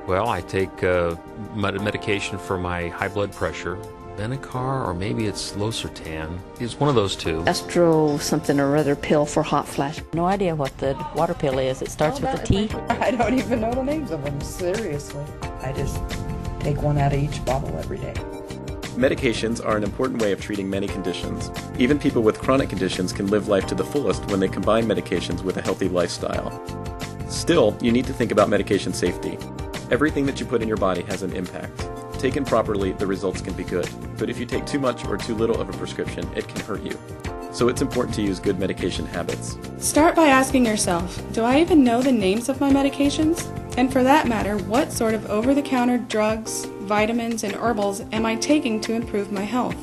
Well, I take medication for my high blood pressure. Benicar, or maybe it's Losartan. It's one of those two. Astro something or other pill for hot flash. No idea what the water pill is. It starts with a T. I don't even know the names of them, seriously. I just take one out of each bottle every day. Medications are an important way of treating many conditions. Even people with chronic conditions can live life to the fullest when they combine medications with a healthy lifestyle. Still, you need to think about medication safety. Everything that you put in your body has an impact. Taken properly, the results can be good, but if you take too much or too little of a prescription, it can hurt you. So it's important to use good medication habits. Start by asking yourself, do I even know the names of my medications? And for that matter, what sort of over-the-counter drugs, vitamins, and herbals am I taking to improve my health?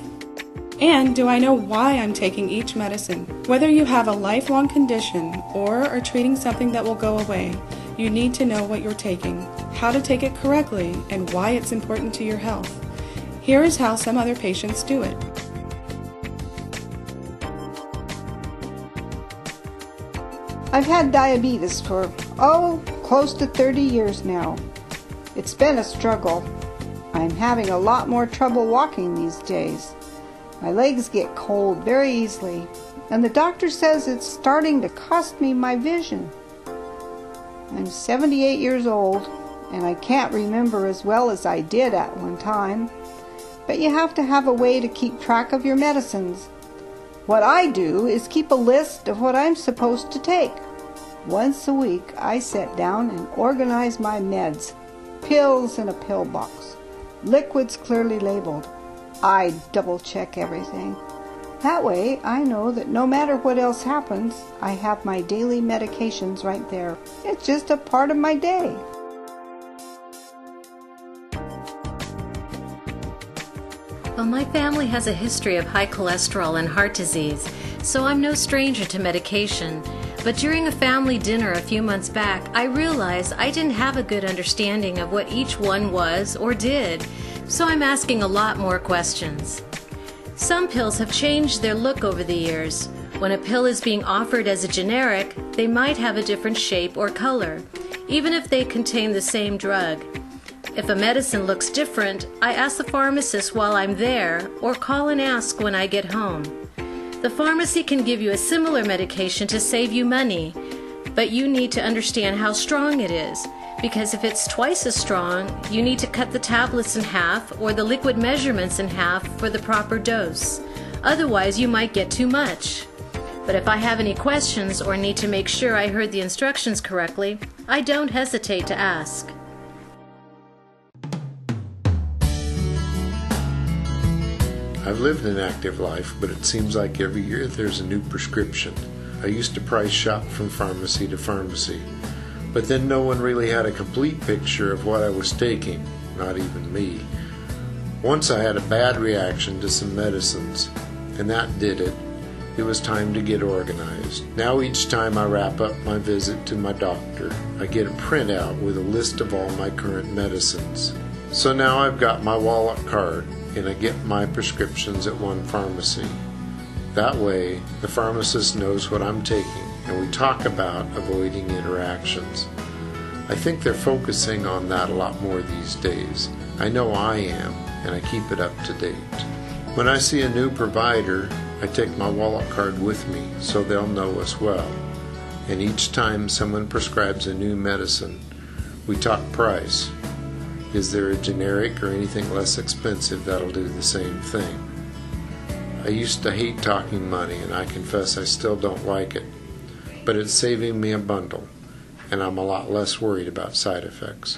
And do I know why I'm taking each medicine? Whether you have a lifelong condition or are treating something that will go away, you need to know what you're taking, how to take it correctly, and why it's important to your health. Here is how some other patients do it. I've had diabetes for, close to 30 years now. It's been a struggle. I'm having a lot more trouble walking these days. My legs get cold very easily, and the doctor says it's starting to cost me my vision. I'm 78 years old, and I can't remember as well as I did at one time, but you have to have a way to keep track of your medicines. What I do is keep a list of what I'm supposed to take. Once a week, I sit down and organize my meds, pills in a pill box, liquids clearly labeled. I double-check everything. That way, I know that no matter what else happens, I have my daily medications right there. It's just a part of my day. Well, my family has a history of high cholesterol and heart disease, so I'm no stranger to medication. But during a family dinner a few months back, I realized I didn't have a good understanding of what each one was or did, so I'm asking a lot more questions. Some pills have changed their look over the years. When a pill is being offered as a generic, they might have a different shape or color, even if they contain the same drug. If a medicine looks different, I ask the pharmacist while I'm there or call and ask when I get home. The pharmacy can give you a similar medication to save you money, but you need to understand how strong it is, because if it's twice as strong, you need to cut the tablets in half or the liquid measurements in half for the proper dose. Otherwise, you might get too much. But if I have any questions or need to make sure I heard the instructions correctly, I don't hesitate to ask. I've lived an active life, but it seems like every year there's a new prescription. I used to price shop from pharmacy to pharmacy, but then no one really had a complete picture of what I was taking, not even me. Once I had a bad reaction to some medicines, and that did it. It was time to get organized. Now each time I wrap up my visit to my doctor, I get a printout with a list of all my current medicines. So now I've got my wallet card, and I get my prescriptions at one pharmacy. That way, the pharmacist knows what I'm taking, and we talk about avoiding interactions. I think they're focusing on that a lot more these days. I know I am, and I keep it up to date. When I see a new provider, I take my wallet card with me so they'll know us well. And each time someone prescribes a new medicine, we talk price. Is there a generic or anything less expensive that'll do the same thing? I used to hate talking money, and I confess I still don't like it. But it's saving me a bundle, and I'm a lot less worried about side effects.